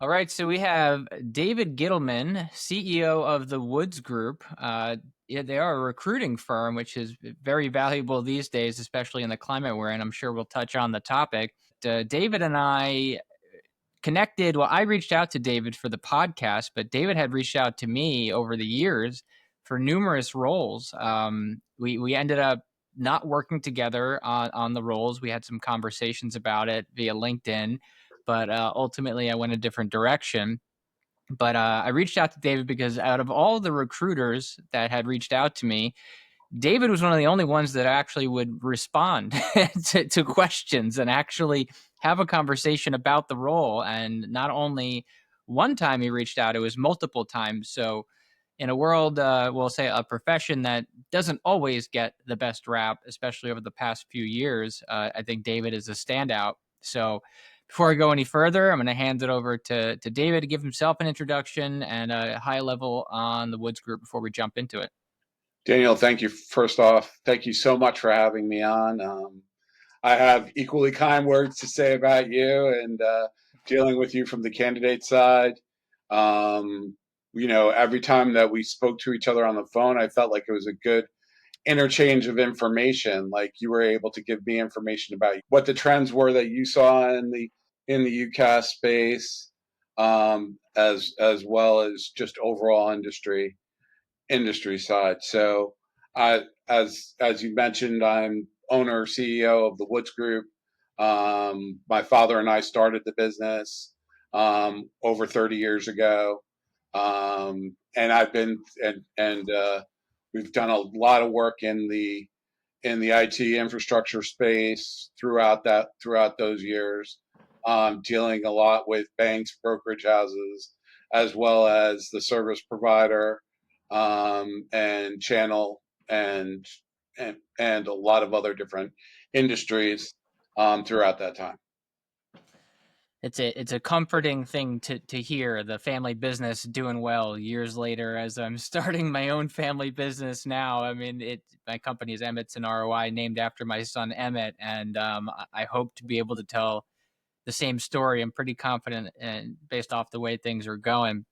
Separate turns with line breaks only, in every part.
All right, so we have David Gittleman, CEO of the Woods Group. Yeah, they are a recruiting firm, which is very valuable these days, especially in the climate we're in. I'm sure we'll touch on the topic. David and I connected. Well, I reached out to David for the podcast, but David had reached out to me over the years for numerous roles. We ended up not working together on the roles. We had some conversations about it via LinkedIn, but ultimately I went a different direction. But I reached out to David because out of all the recruiters that had reached out to me, David was one of the only ones that actually would respond to questions and actually have a conversation about the role. And not only one time he reached out, it was multiple times. So, in a world, we'll say a profession that doesn't always get the best rap, especially over the past few years, I think David is a standout. So, before I go any further, I'm going to hand it over to David to give himself an introduction and a high level on the Woods Group before we jump into it.
Daniel, thank you. First off, thank you so much for having me on. I have equally kind words to say about you and dealing with you from the candidate side. Every time that we spoke to each other on the phone, I felt like it was a good interchange of information. Like you were able to give me information about what the trends were that you saw in the UCAS space, as well as just overall industry side. So, as you mentioned, I'm owner CEO of the Woods Group. My father and I started the business over 30 years ago, and I've been and we've done a lot of work in the IT infrastructure space throughout those years, dealing a lot with banks, brokerage houses, as well as the service provider and channel and a lot of other different industries throughout that time.
It's a comforting thing to hear the family business doing well years later as I'm starting my own family business now. I mean, my company is Emmett's and ROI, named after my son Emmett, and I hope to be able to tell the same story. I'm pretty confident, and based off the way things are going.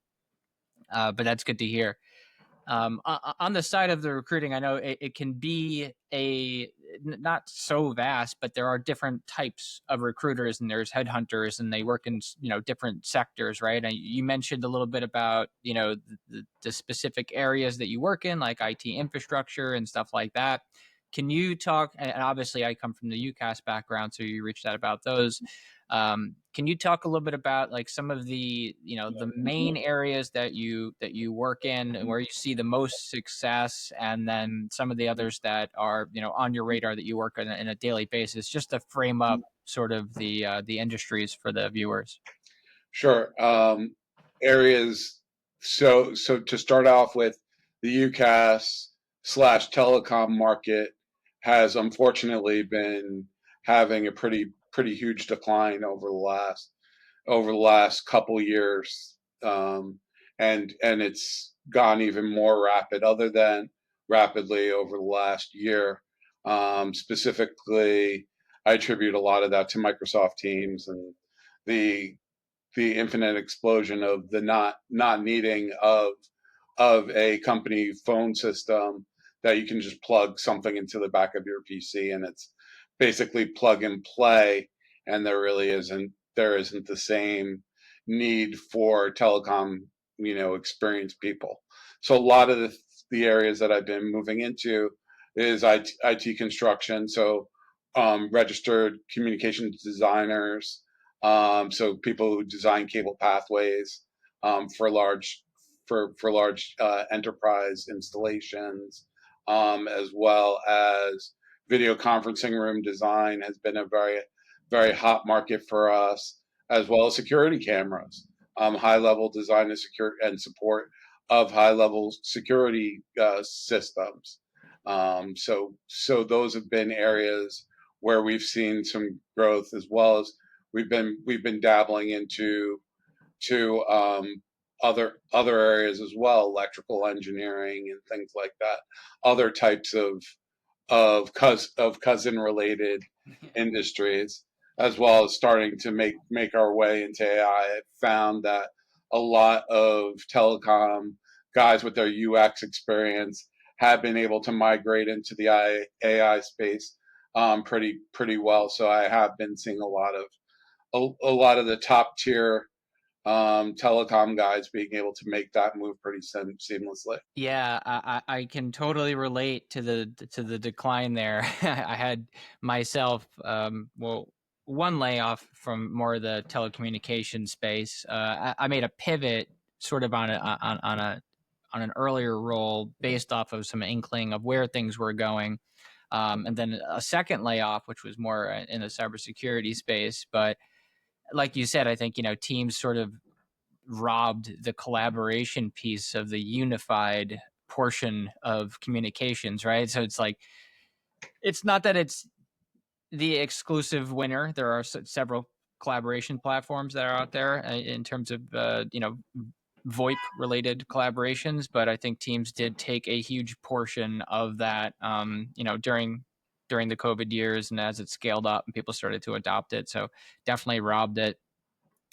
But that's good to hear. On the side of the recruiting, I know it can be not so vast, but there are different types of recruiters, and there's headhunters, and they work in different sectors, right? And you mentioned a little bit about the specific areas that you work in, like IT infrastructure and stuff like that. Can you talk? And obviously, I come from the UCAS background, so you reached out about those. Can you talk a little bit about like some of the main areas that you work in and where you see the most success, and then some of the others that are on your radar that you work on in a daily basis, just to frame up sort of the industries for the viewers.
Sure. Areas. So to start off with, the UCAS slash telecom market has unfortunately been having a pretty huge decline over the last couple years, and it's gone even more rapidly over the last year. Specifically, I attribute a lot of that to Microsoft Teams and the the infinite explosion of the not needing of a company phone system that you can just plug something into the back of your PC and it's basically plug and play, and there isn't the same need for telecom experienced people. So a lot of the areas that I've been moving into is IT construction, so registered communications designers, so people who design cable pathways for large enterprise installations, as well as video conferencing room design has been a very hot market for us, as well as security cameras, high level design and secure and support of high level security systems. So those have been areas where we've seen some growth, as well as we've been dabbling into to other areas as well, electrical engineering and things like that, other types of cousin related industries. as well as starting to make our way into AI. I found that a lot of telecom guys with their UX experience have been able to migrate into the AI space pretty well. So I have been seeing a lot of the top tier telecom guys being able to make that move pretty seamlessly.
Yeah, I can totally relate to the decline there. I had myself, well, one layoff from more of the telecommunication space. I made a pivot sort of on an earlier role based off of some inkling of where things were going, and then a second layoff, which was more in the cybersecurity space. But like you said, I think teams sort of robbed the collaboration piece of the unified portion of communications, right? So it's like, it's not that it's the exclusive winner. There are several collaboration platforms that are out there in terms of VoIP related collaborations, but I think Teams did take a huge portion of that during the COVID years, and as it scaled up and people started to adopt it. So definitely robbed it.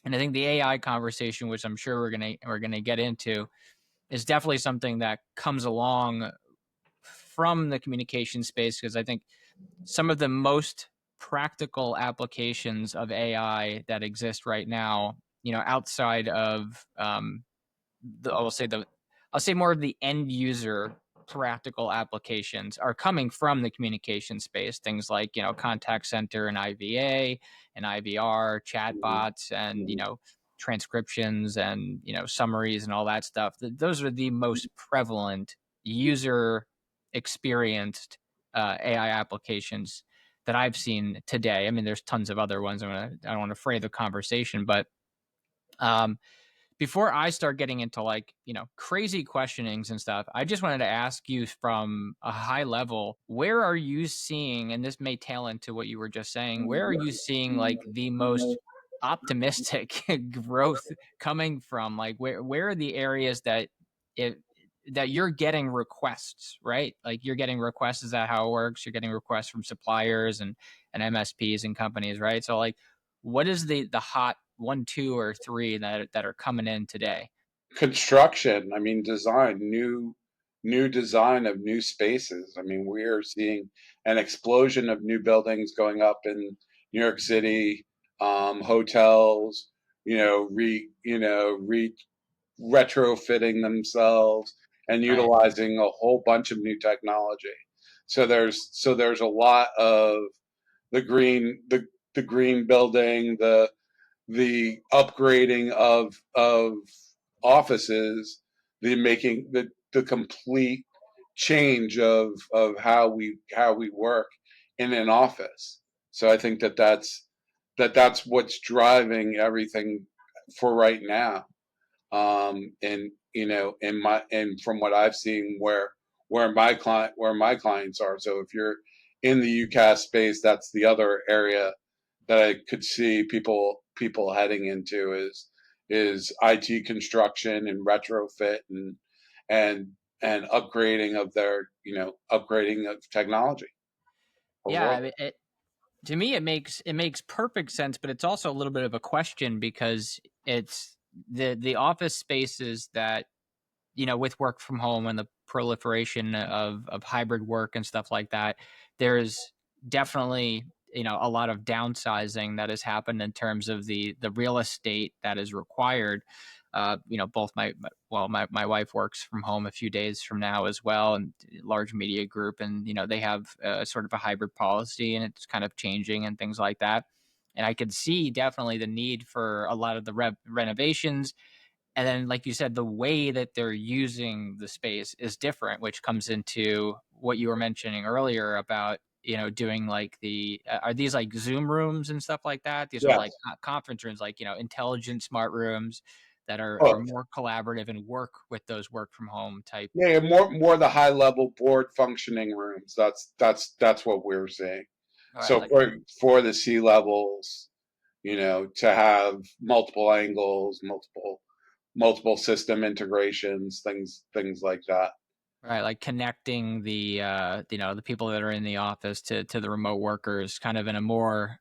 And I think the AI conversation, which I'm sure we're gonna get into, is definitely something that comes along from the communication space, because I think some of the most practical applications of AI that exist right now, outside of I'll say more of the end user practical applications are coming from the communication space. Things like contact center and IVA and IVR, chatbots, and transcriptions and summaries and all that stuff. Those are the most prevalent user experienced AI applications that I've seen today. I mean, there's tons of other ones. I don't want to fray the conversation, but um, before I start getting into like, crazy questionings and stuff, I just wanted to ask you from a high level, where are you seeing, and this may tail into what you were just saying, where are you seeing like the most optimistic growth coming from? Like where are the areas it that you're getting requests, right? Like you're getting requests, is that how it works? You're getting requests from suppliers and MSPs and companies, right? So like what is the hot one, two, or three that are coming in today?
Construction, I mean, design, new design of new spaces. I mean, we're seeing an explosion of new buildings going up in New York City, hotels, re retrofitting themselves and
Right.
utilizing a whole bunch of new technology. So there's a lot of the green building, the upgrading of offices, the making the complete change of how we work in an office. So I think that's what's driving everything for right now. And and from what I've seen, where my clients are. So if you're in the UCAS space, that's the other area that I could see people heading into is IT construction and retrofit and and upgrading of technology
Yeah, I
overall.
mean, to me it makes perfect sense, but it's also a little bit of a question because it's the office spaces that with work from home and the proliferation of hybrid work and stuff like that, there's definitely a lot of downsizing that has happened in terms of the real estate that is required. Both my wife works from home a few days from now as well, and large media group, and they have sort of a hybrid policy, and it's kind of changing and things like that. And I could see definitely the need for a lot of the renovations, and then like you said, the way that they're using the space is different, which comes into what you were mentioning earlier about doing like the are these like Zoom rooms and stuff like that? These are like
Yes.
conference rooms, like intelligent smart rooms that are
Oh,
more collaborative and work with those work from home type.
yeah, more the high level board functioning rooms. That's what we're seeing.
All right,
So
like
for the C levels, to have multiple angles, multiple system integrations, things like that.
Right, like connecting the the people that are in the office to the remote workers, kind of in a more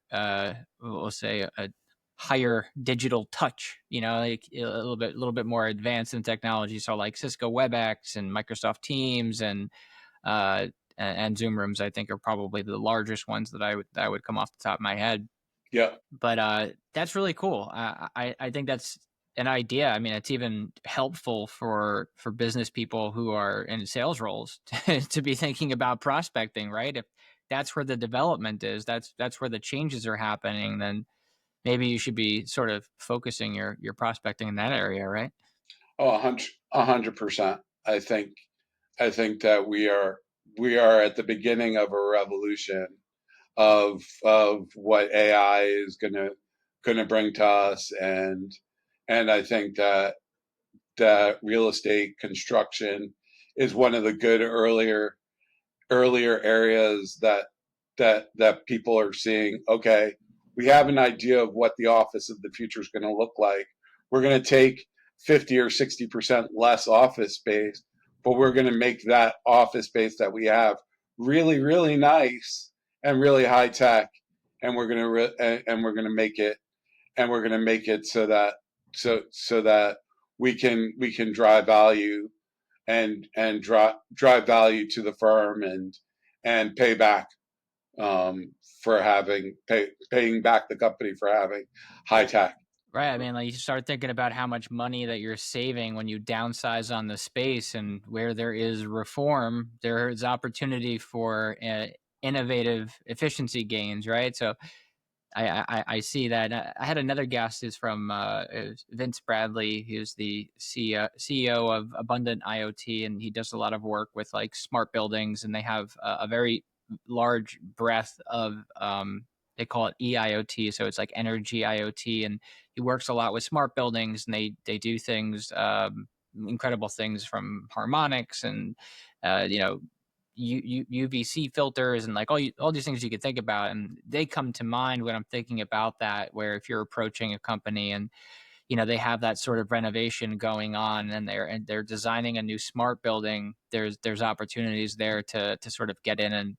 we'll say a higher digital touch, like a little bit more advanced in technology. So like Cisco WebEx and Microsoft Teams uh and Zoom rooms, I think, are probably the largest ones that I would come off the top of my head.
Yeah.
But that's really cool. I think that's an idea. I mean, it's even helpful for business people who are in sales roles to be thinking about prospecting, right? If that's where the development is, that's where the changes are happening, then maybe you should be sort of focusing your prospecting in that area, right?
Oh, 100%. I think I think that we are at the beginning of a revolution of what AI is gonna bring to us, and I think that real estate construction is one of the good earlier areas that people are seeing. Okay, we have an idea of what the office of the future is going to look like. We're going to take 50 or 60% less office space, but we're going to make that office space that we have really really nice and really high tech, and we're going to make it so that so that we can drive value and drive value to the firm and pay back for paying back the company for having high tech.
Right. I mean, like you start thinking about how much money that you're saving when you downsize on the space, and where there is reform, there is opportunity for innovative efficiency gains, right? So I see that. I had another guest is from Vince Bradley, who's the CEO of Abundant IoT, and he does a lot of work with like smart buildings, and they have a very large breadth of they call it EIoT, so it's like energy IoT, and he works a lot with smart buildings, and they do things, incredible things, from harmonics and you know UVC filters, and like all these things you could think about, and they come to mind when I'm thinking about that. Where if you're approaching a company and they have that sort of renovation going on, and they're designing a new smart building, there's opportunities there to sort of get in and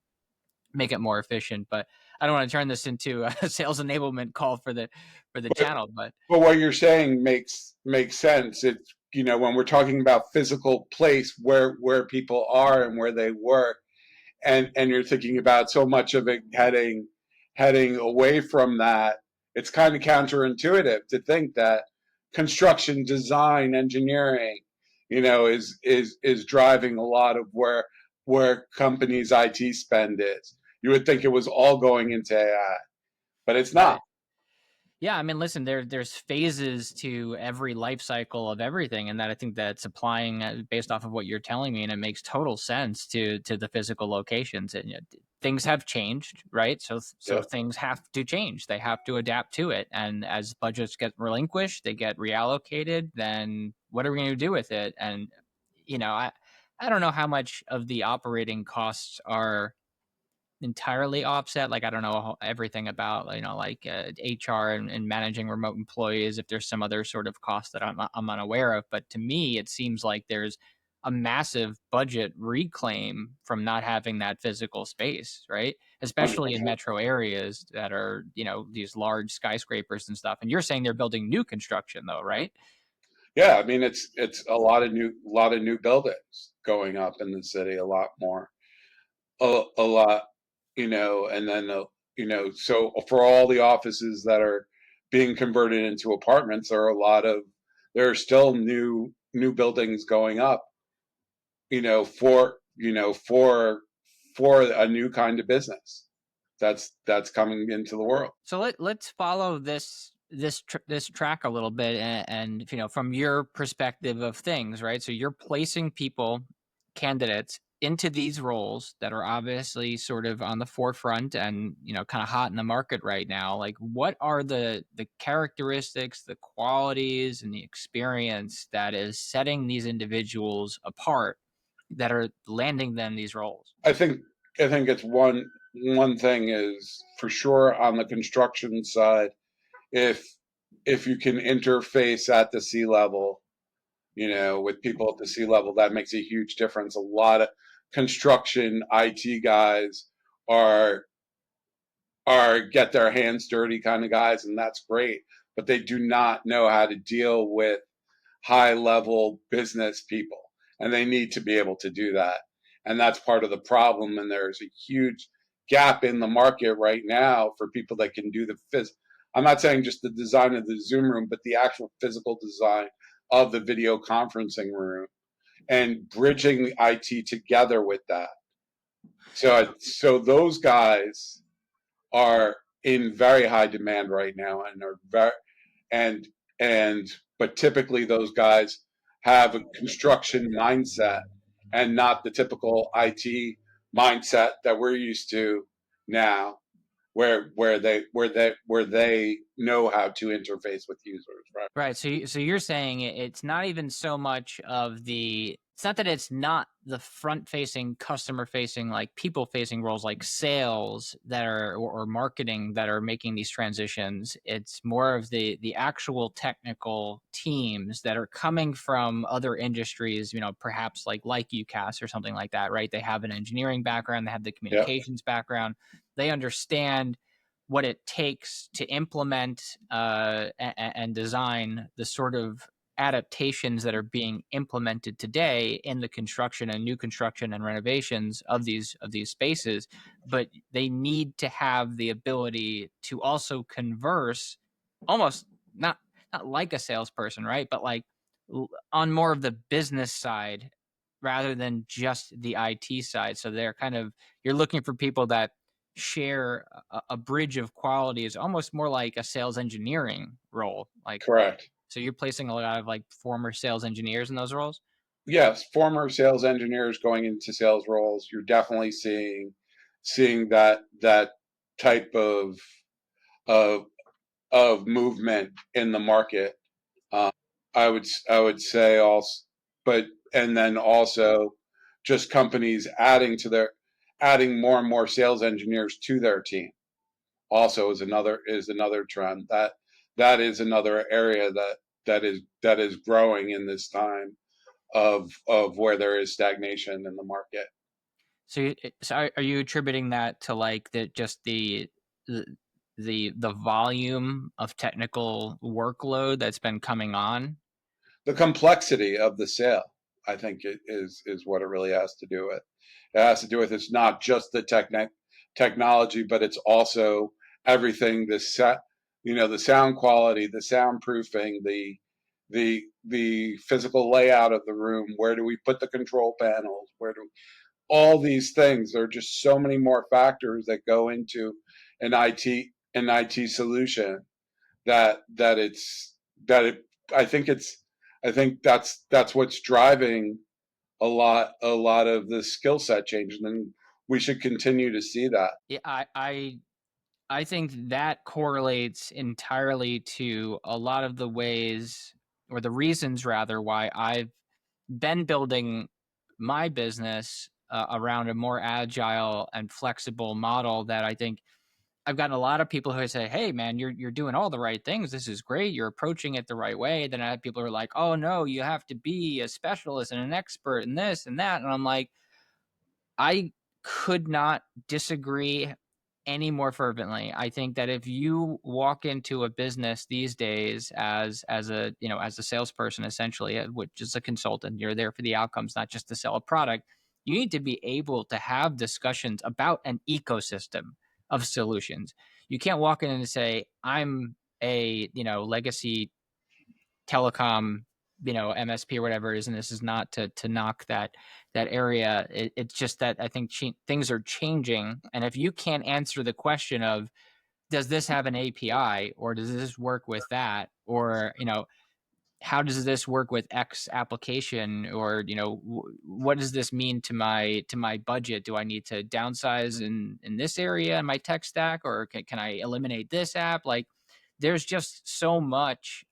make it more efficient. But I don't want to turn this into a sales enablement call for the
But
channel. But
but what you're saying makes sense. It's when we're talking about physical place where people are and where they work, and you're thinking about so much of it heading away from that. It's kind of counterintuitive to think that construction, design, engineering, is driving a lot of where companies' IT spend is. You would think it was all going into AI, but it's not.
right. Yeah, I mean, listen, there's phases to every life cycle of everything, and that I think that's applying based off of what you're telling me, and it makes total sense to the physical locations. And things have changed, right? So
Yep.
things have to change. They have to adapt to it, and as budgets get relinquished, they get reallocated. Then what are we going to do with it? And I don't know how much of the operating costs are entirely offset. Like I don't know everything about like HR and managing remote employees. If there's some other sort of cost that I'm unaware of, but to me, it seems like there's a massive budget reclaim from not having that physical space, right? Especially in
100%.
metro areas that are these large skyscrapers and stuff. And you're saying they're building new construction, though, right?
Yeah, I mean it's a lot of new buildings going up in the city, a lot more, a lot, and then so for all the offices that are being converted into apartments, there are still new buildings going up, for a new kind of business that's coming into the world.
So let's follow this track a little bit, and from your perspective of things, right? So you're placing people, candidates, into these roles that are obviously sort of on the forefront and kind of hot in the market right now. Like, what are the characteristics, the qualities, and the experience that is setting these individuals apart, that are landing them these roles?
I think I think it's one thing is for sure on the construction side. If if you can interface at the sea level with people at the C level, that makes a huge difference. A lot of construction IT guys are get their hands dirty kind of guys, and that's great. But they do not know how to deal with high level business people, and they need to be able to do that. And that's part of the problem. And there's a huge gap in the market right now for people that can do the I'm not saying just the design of the Zoom room, but the actual physical design of the video conferencing room and bridging the IT together with that. So those guys are in very high demand right now and are very and and but typically those guys have a construction mindset and not the typical IT mindset that we're used to now, where they know how to interface with users, right?
Right. So you're saying it's not even so much of the. It's not that it's not the front facing, customer facing, like people facing roles like sales that are or marketing that are making these transitions. It's more of the actual technical teams that are coming from other industries. Perhaps like UCAS or something like that. Right. They have an engineering background. They have the
Yeah,
communications background. They understand what it takes to implement and design the sort of adaptations that are being implemented today in the construction and new construction and renovations of these spaces, but they need to have the ability to also converse almost not not like a salesperson, right, but like on more of the business side rather than just the IT side. So they're kind of, you're looking for people that share a bridge of quality, is almost more like a sales engineering role. Like,
correct.
so you're placing a lot of like former sales engineers in those roles.
Yes, former sales engineers going into sales roles. You're definitely seeing that type of of movement in the market. Um, I would say also, but and then also just companies adding more and more sales engineers to their team. Also is another trend that is another area that is growing in this time of where there is stagnation in the market.
So are you attributing that to like just the the volume of technical workload that's been coming on?
The complexity of the sale, I think, it is what it really has to do with. It has to do with it's not just the technology, but it's also everything. The sound quality, the soundproofing, the physical layout of the room. Where do we put the control panels? Where do all these things? There are just so many more factors that go into an IT solution that it's that it I think it's I think that's what's driving a lot of the skill set change, and we should continue to see that.
Yeah, I think that correlates entirely to a lot of the ways, or the reasons rather, why I've been building my business around a more agile and flexible model. That I think I've gotten a lot of people who say, "Hey, man, you're doing all the right things. This is great. You're approaching it the right way." Then I have people who are like, "Oh no, you have to be a specialist and an expert in this and that." And I'm like, I could not disagree any more fervently. I think that if you walk into a business these days as a, as a salesperson, essentially, which is a consultant, you're there for the outcomes, not just to sell a product. You need to be able to have discussions about an ecosystem of solutions. You can't walk in and say, "I'm a, legacy telecom, MSP or whatever it is," and this is not to knock that area. It's just that I think things are changing, and if you can't answer the question of, does this have an API, or does this work with that, or how does this work with X application, or what does this mean to my budget? Do I need to downsize in this area in my tech stack, or can I eliminate this app? Like, there's just so much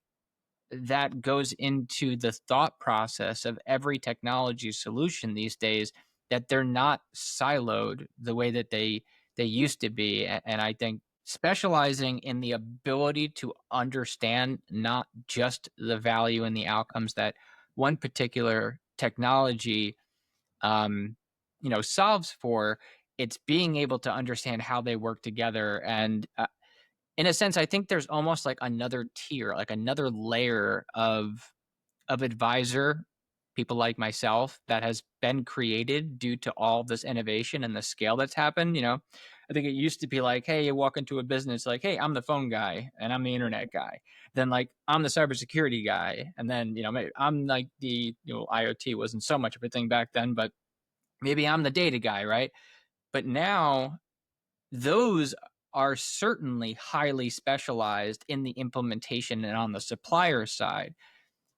that goes into the thought process of every technology solution these days, that they're not siloed the way that they used to be. And I think specializing in the ability to understand not just the value and the outcomes that one particular technology, um, solves for, it's being able to understand how they work together. And in a sense, I think there's almost like another tier, like another layer of advisor, people like myself, that has been created due to all this innovation and the scale that's happened. I think it used to be like, hey, you walk into a business like, hey, I'm the phone guy and I'm the internet guy. Then like I'm the cybersecurity guy, and then maybe I'm like the IoT wasn't so much of a thing back then, but maybe I'm the data guy, right? But now those are certainly highly specialized in the implementation and on the supplier side,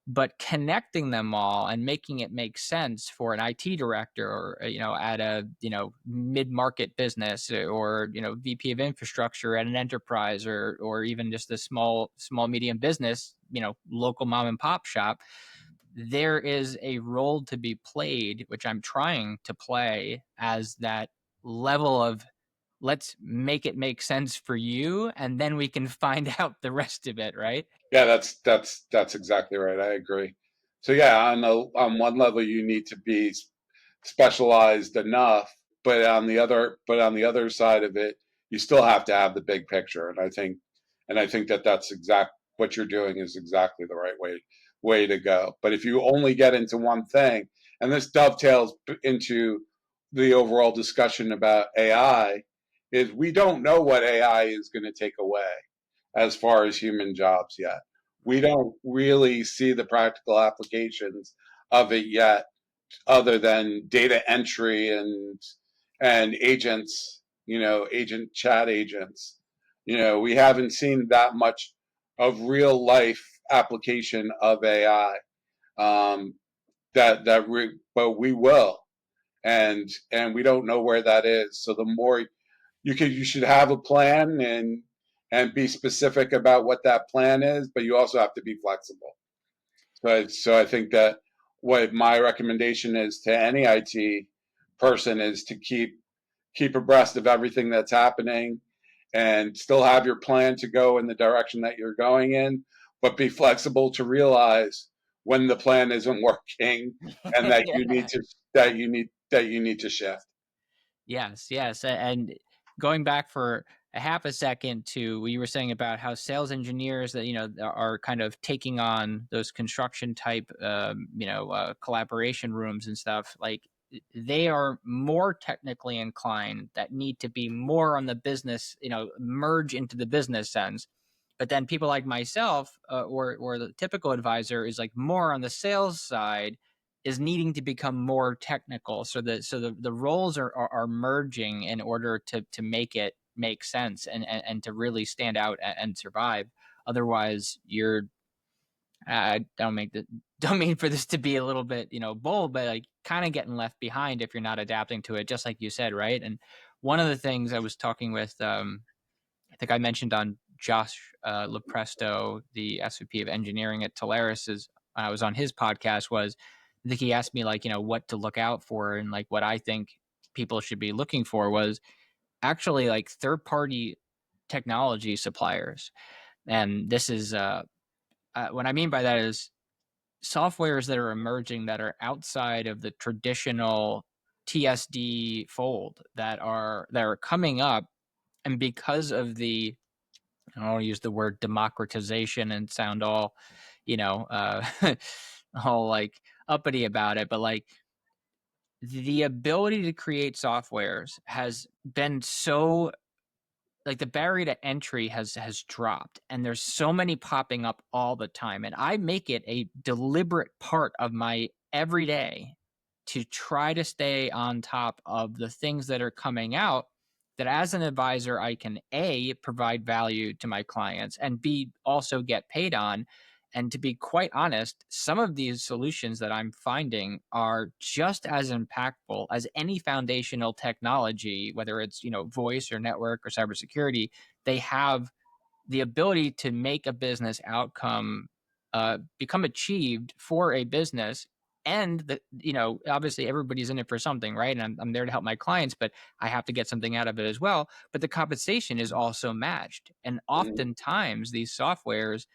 but connecting them all and making it make sense for an IT director, or at a mid-market business, or VP of infrastructure at an enterprise, or even just a small medium business, local mom and pop shop. There is a role to be played, which I'm trying to play as that level of, let's make it make sense for you, and then we can find out the rest of it, right?
Yeah, that's exactly right. I agree. So yeah, on one level, you need to be specialized enough, but on the other side of it, you still have to have the big picture. And I think that that's exact what you're doing is exactly the right way to go. But if you only get into one thing, and this dovetails into the overall discussion about AI, is we don't know what AI is going to take away as far as human jobs yet. We
Right.
don't really see the practical applications of it yet, other than data entry and agents, agent chat agents. We haven't seen that much of real life application of AI. Um, but we will, and we don't know where that is. So the more you should have a plan and be specific about what that plan is, but you also have to be flexible. So I think that what my recommendation is to any IT person is to keep abreast of everything that's happening and still have your plan to go in the direction that you're going in, but be flexible to realize when the plan isn't working and that
Yeah.
you need to shift.
Yes, yes. And going back for a half a second to what you were saying about how sales engineers that are kind of taking on those construction type collaboration rooms and stuff, like they are more technically inclined, that need to be more on the business, merge into the business sense. But then people like myself, or the typical advisor, is like more on the sales side, is needing to become more technical, so the roles are merging in order to make it make sense, and to really stand out and survive. Otherwise, you're I don't make the don't mean for this to be a little bit bold, but like kind of getting left behind if you're not adapting to it, just like you said, right? And one of the things I was talking with, I think I mentioned on Josh Lepresto, the SVP of engineering at Teleris, is when I was on his podcast, was I think he asked me like, what to look out for, and like what I think people should be looking for was actually like third party technology suppliers. And this is what I mean by that is softwares that are emerging that are outside of the traditional TSD fold, that are coming up. And because of the, I don't use the word democratization and sound all, all like uppity about it, but like the ability to create softwares has been so, like the barrier to entry has dropped, and there's so many popping up all the time, and I make it a deliberate part of my everyday to try to stay on top of the things that are coming out, that as an advisor I can a provide value to my clients, and b also get paid on. And to be quite honest, some of these solutions that I'm finding are just as impactful as any foundational technology, whether it's, voice or network or cybersecurity. They have the ability to make a business outcome become achieved for a business. And obviously everybody's in it for something, right? And I'm there to help my clients, but I have to get something out of it as well. But the compensation is also matched. And
Mhm.
oftentimes these softwares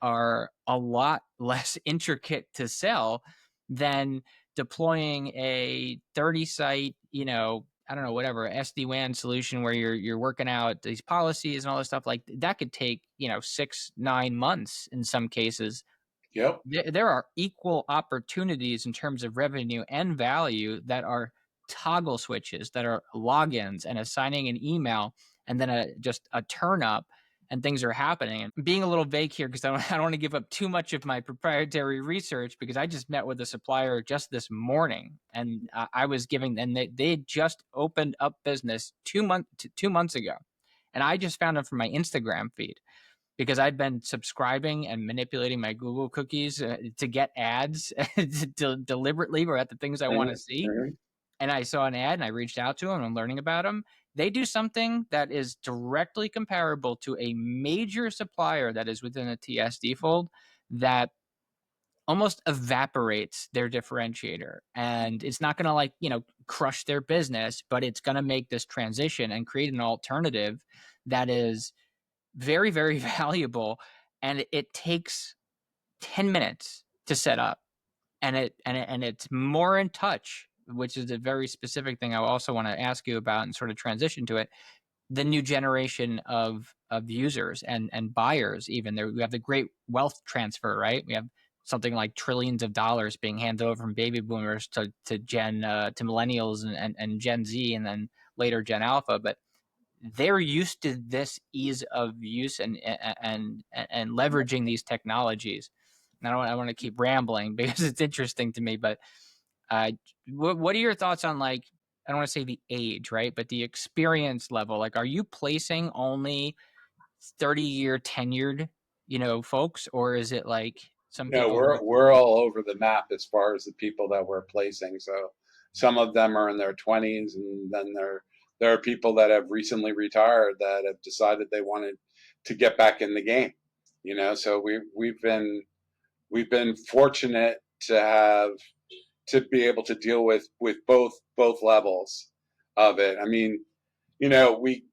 are a lot less intricate to sell than deploying a 30 site, I don't know, whatever, SD-WAN solution where you're working out these policies and all this stuff. Like that could take, 6, 9 months in some cases.
Yep.
There are equal opportunities in terms of revenue and value that are toggle switches, that are logins and assigning an email, and then just a turn up, and things are happening. And being a little vague here because I don't want to give up too much of my proprietary research, because I just met with a supplier just this morning, and I was giving, and they had just opened up business 2 months ago, and I just found them from my Instagram feed because I'd been subscribing and manipulating my Google cookies to get ads deliberately or at the things I want to
Mhm,
see.
mhm.
And I saw an ad and I reached out to them and I'm learning about them. They do something that is directly comparable to a major supplier that is within a TSD fold that almost evaporates their differentiator. And it's not going to, like, crush their business, but it's going to make this transition and create an alternative that is very, very valuable, and it takes 10 minutes to set up, and it's more in touch, which is a very specific thing I also want to ask you about and sort of transition to it. The new generation of users and buyers, even there, we have the great wealth transfer, right? We have something like trillions of dollars being handed over from baby boomers to millennials and Gen Z, and then later Gen Alpha. But they're used to this ease of use and leveraging these technologies. And I want to keep rambling because it's interesting to me. But uh, what are your thoughts on, like, I don't want to say the age, right, but the experience level? Like, are you placing only 30-year tenured, folks, or is it like some
No,
people who?
we're all over the map as far as the people that we're placing. So some of them are in their 20s, and then there are people that have recently retired that have decided they wanted to get back in the game. So we've been fortunate to have to be able to deal with both levels of it. I mean, we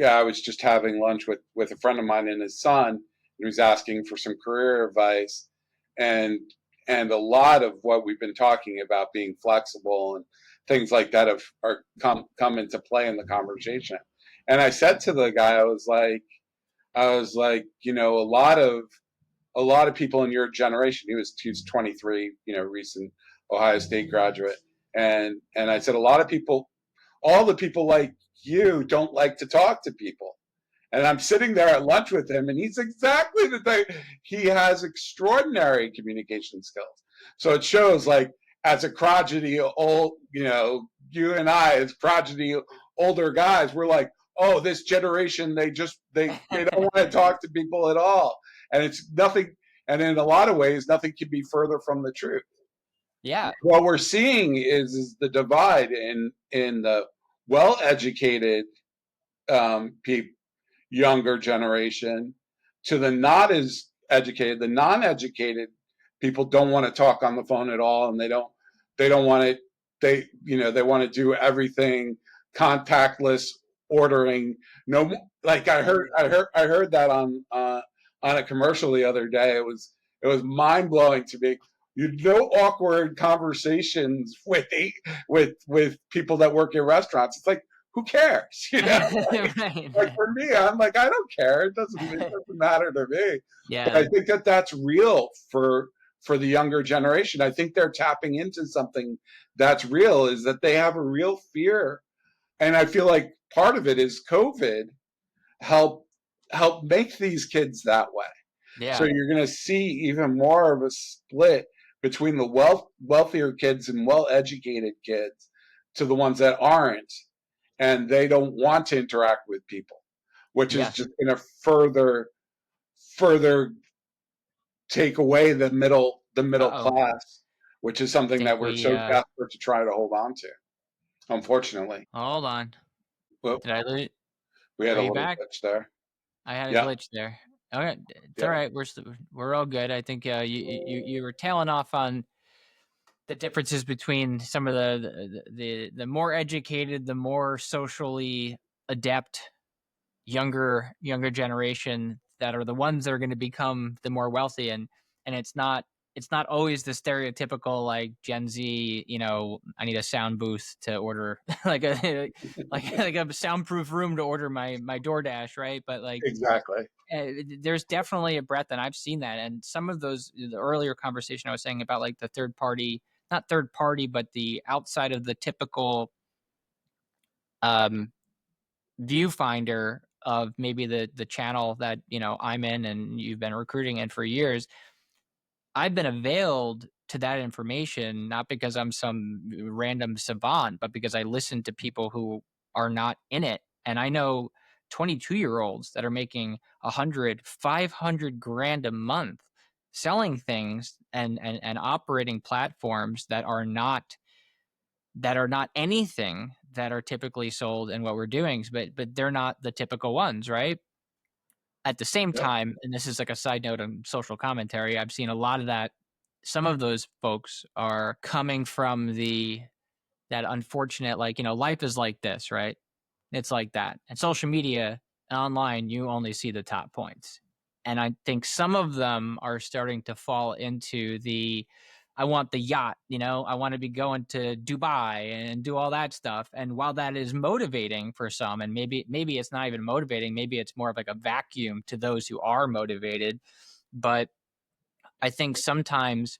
I was just having lunch with a friend of mine and his son, and he was asking for some career advice, and a lot of what we've been talking about, being flexible and things like that, have are come into play in the conversation. And I said to the guy, I was like, a lot of people in your generation. He was 23, recent Ohio State graduate, and I said, a lot of people, all the people like you, don't like to talk to people. And I'm sitting there at lunch with him, and he's exactly the thing. He has extraordinary communication skills. So it shows, like, as a crotchety old, you and I, as crotchety older guys, we're like, oh, this generation, they don't want to talk to people at all. And it's nothing, and in a lot of ways, nothing can be further from the truth.
Yeah,
What we're seeing is the divide in the well educated people, younger generation, to the not as educated. The non-educated people don't want to talk on the phone at all, and they don't want to. They want to do everything contactless ordering. No, like I heard that on a commercial the other day. It was mind blowing to me. No awkward conversations with people that work in restaurants. It's like, who cares? Like,
right.
for me, I'm like, I don't care. It doesn't matter to me. But
Yeah,
I think that that's real for the younger generation. I think they're tapping into something that's real, is that they have a real fear. And I feel like part of it is COVID help help make these kids that way. So
yeah,
you're going to see even more of a split between the wealthier kids and well-educated kids to the ones that aren't, and they don't want to interact with people, which is
yes.
just going to further take away the middle
Uh-oh.
class, which is something
Think
that we're
we
so desperate to try to hold on to. Unfortunately,
hold on.
well,
Did I lose?
we had
Are
a
you
little
back?
glitch there.
I had a
Yeah,
glitch there. Okay, it's all
yeah.
right. We're all good. I think you were tailing off on the differences between some of the more educated, the more socially adept younger generation that are the ones that are going to become the more wealthy. And it's not always the stereotypical like Gen Z, you know, I need a sound booth to order like a like a soundproof room to order my DoorDash, right? But like
Exactly.
there's definitely a breadth, and I've seen that. And some of those, the earlier conversation I was saying about like the third party, not third party, but the outside of the typical um, viewfinder of maybe the channel that you know I'm in and you've been recruiting in for years. I've been availed to that information not because I'm some random savant, but because I listen to people who are not in it. And I know 22-year-olds that are making 100, 500 grand a month selling things and operating platforms that are not anything that are typically sold in what we're doing, but they're not the typical ones, right? At the same
Yep.
time, and this is like a side note on social commentary, I've seen a lot of that. Some of those folks are coming from that unfortunate, like, you know, life is like this, right? It's like that. And social media and online, you only see the top points. And I think some of them are starting to fall into the I want the yacht, you know, I want to be going to Dubai and do all that stuff. And while that is motivating for some, and maybe it's not even motivating, maybe it's more of like a vacuum to those who are motivated. But I think sometimes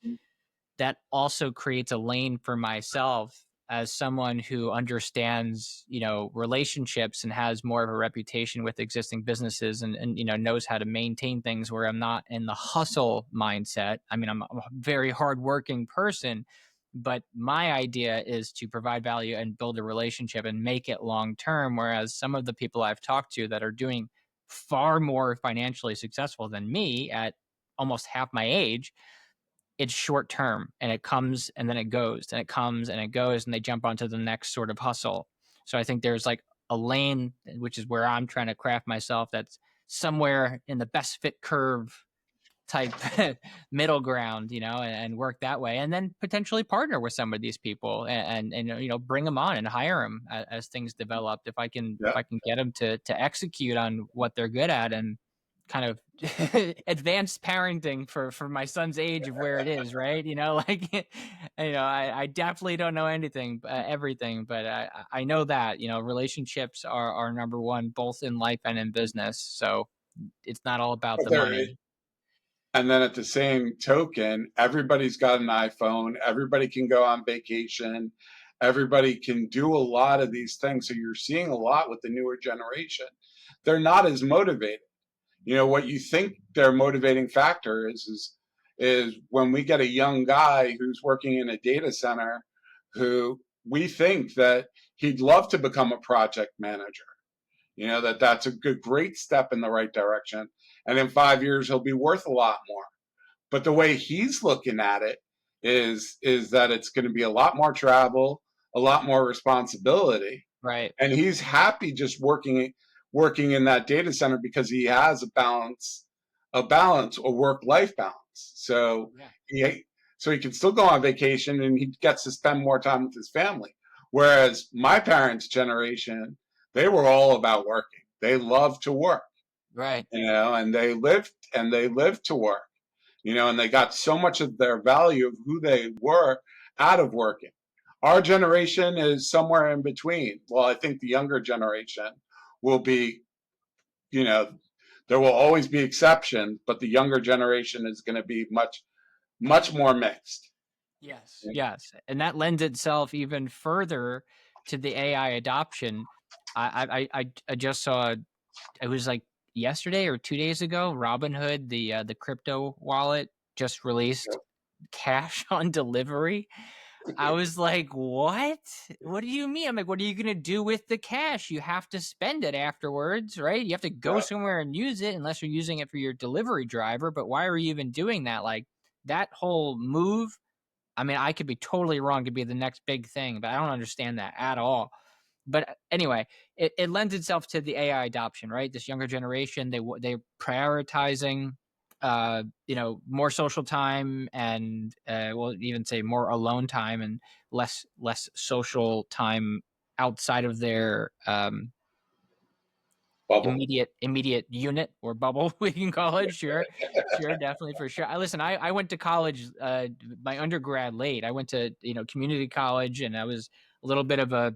that also creates a lane for myself as someone who understands, you know, relationships and has more of a reputation with existing businesses and you know, knows how to maintain things where I'm not in the hustle mindset. I mean, I'm a very hardworking person, but my idea is to provide value and build a relationship and make it long term. Whereas some of the people I've talked to that are doing far more financially successful than me at almost half my age, it's short term and it comes and then it goes and it comes and it goes and they jump onto the next sort of hustle. So I think there's like a lane, which is where I'm trying to craft myself, that's somewhere in the best fit curve type middle ground, you know, and work that way, and then potentially partner with some of these people and you know, bring them on and hire them as things develop. If
Yeah.
I can get them to execute on what they're good at and kind of advanced parenting for my son's age of where it is, right? You know, like you know, I definitely don't know anything, everything, but I know that you know relationships are number one both in life and in business. So it's not all about
But
the
there,
money.
and then at the same token, everybody's got an iPhone. Everybody can go on vacation. Everybody can do a lot of these things. So you're seeing a lot with the newer generation. They're not as motivated. You know what you think their motivating factor is when we get a young guy who's working in a data center who we think that he'd love to become a project manager. You know that that's a great step in the right direction, and in 5 years he'll be worth a lot more. But the way he's looking at it is that it's going to be a lot more travel, a lot more responsibility,
Right.
and he's happy just working in that data center because he has a work life balance. So
Yeah.
he he can still go on vacation and he gets to spend more time with his family. Whereas my parents' generation, they were all about working. They loved to work,
Right.
you know, and they lived to work, you know, and they got so much of their value of who they were out of working. Our generation is somewhere in between. Well, I think the younger generation will be, you know, there will always be exceptions, but the younger generation is going to be much more mixed.
Yes. Yes. And that lends itself even further to the AI adoption. I just saw it was like yesterday or 2 days ago. Robinhood, the crypto wallet, just released cash on delivery. I was like, "What? What do you mean?" I'm like, "What are you gonna do with the cash? You have to spend it afterwards, right? You have to go
Yep.
somewhere and use it unless you're using it for your delivery driver. But why are you even doing that? Like that whole move. I mean, I could be totally wrong. Could be the next big thing, but I don't understand that at all. But anyway, it lends itself to the AI adoption, right? This younger generation, they're prioritizing, you know, more social time and we'll even say more alone time and less social time outside of their
bubble.
immediate unit or bubble, we can call it. Sure, sure, definitely for sure. I went to college, my undergrad late. I went to, community college, and I was a little bit of a,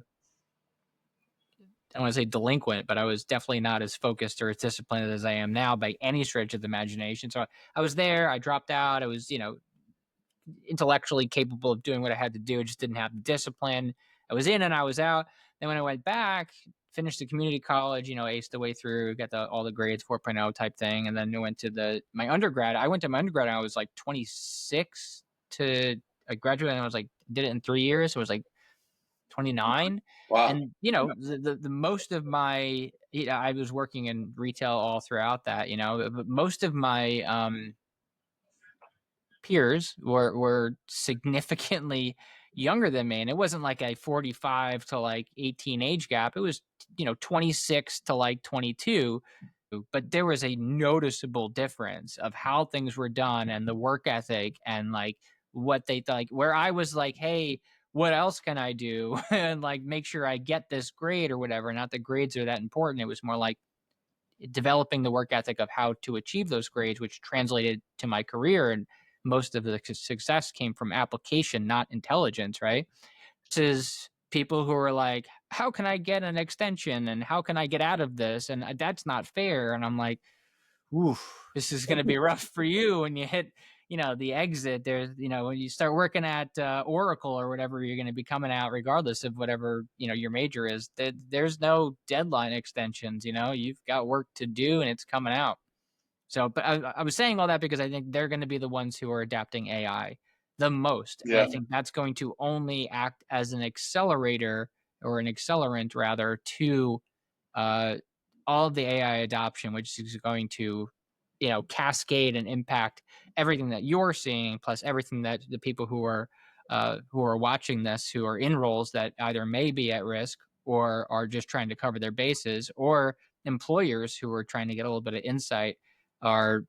I don't want to say delinquent, but I was definitely not as focused or as disciplined as I am now by any stretch of the imagination. So I was there, I dropped out. I was, intellectually capable of doing what I had to do. I just didn't have the discipline. I was in and I was out. Then when I went back, finished the community college, aced the way through, got all the grades 4.0 type thing. And then I went to my undergrad. I went to my undergrad and I was like 26 to I graduated and I was like, did it in 3 years. So it was like 29.
Wow.
And, the most of my, I was working in retail all throughout that, but most of my, peers were significantly younger than me, and it wasn't like a 45 to like 18 age gap. It was 26 to like 22, but there was a noticeable difference of how things were done and the work ethic and like what they like, where I was like, hey, what else can I do and like make sure I get this grade or whatever. Not that grades are that important. It was more like developing the work ethic of how to achieve those grades, which translated to my career. And most of the success came from application, not intelligence, right? Versus people who are like, how can I get an extension and how can I get out of this? And that's not fair. And I'm like, ooh, this is going to be rough for you when you hit, the exit. There's, when you start working at Oracle or whatever, you're going to be coming out regardless of whatever, your major is. There's no deadline extensions. You've got work to do and it's coming out. So, but I was saying all that because I think they're going to be the ones who are adapting AI the most. And I
Yeah.
think that's going to only act as an accelerator or an accelerant rather to uh, all of the AI adoption, which is going to, cascade and impact everything that you're seeing, plus everything that the people who are watching this, who are in roles that either may be at risk or are just trying to cover their bases, or employers who are trying to get a little bit of insight are,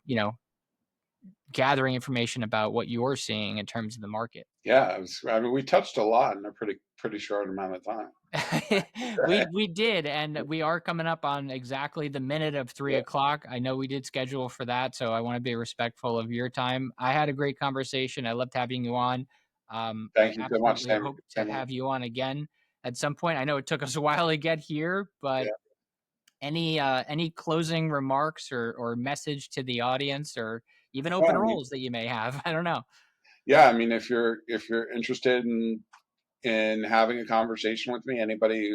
gathering information about what you're seeing in terms of the market.
Yeah. I mean, we touched a lot in a pretty short amount of time.
We did, and we are coming up on exactly the minute of three
Yeah.
o'clock. I know we did schedule for that, so I want to be respectful of your time. I had a great conversation. I loved having you on. I
Thank you so much.
absolutely hope to
Same here.
have you on again at some point. I know it took us a while to get here, but
Yeah.
any closing remarks or message to the audience, or even
No,
open
I mean,
roles that you may have? I don't know.
yeah. I mean, if you're interested in having a conversation with me. Anybody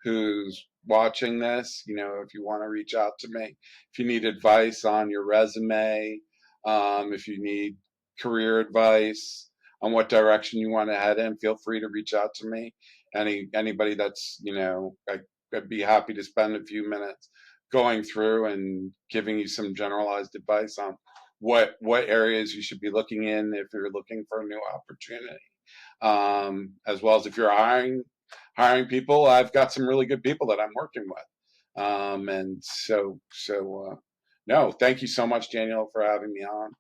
who's watching this, if you want to reach out to me, if you need advice on your resume, if you need career advice on what direction you want to head in, feel free to reach out to me. Anybody that's I'd be happy to spend a few minutes going through and giving you some generalized advice on what areas you should be looking in if you're looking for a new opportunity, as well as if you're hiring people. I've got some really good people that I'm working with, and no, thank you so much, Daniel, for having me on.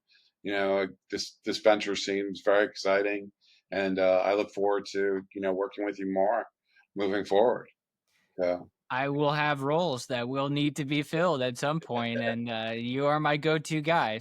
This venture seems very exciting, and I look forward to working with you more moving forward. So.
I will have roles that will need to be filled at some point, and you are my go-to guy.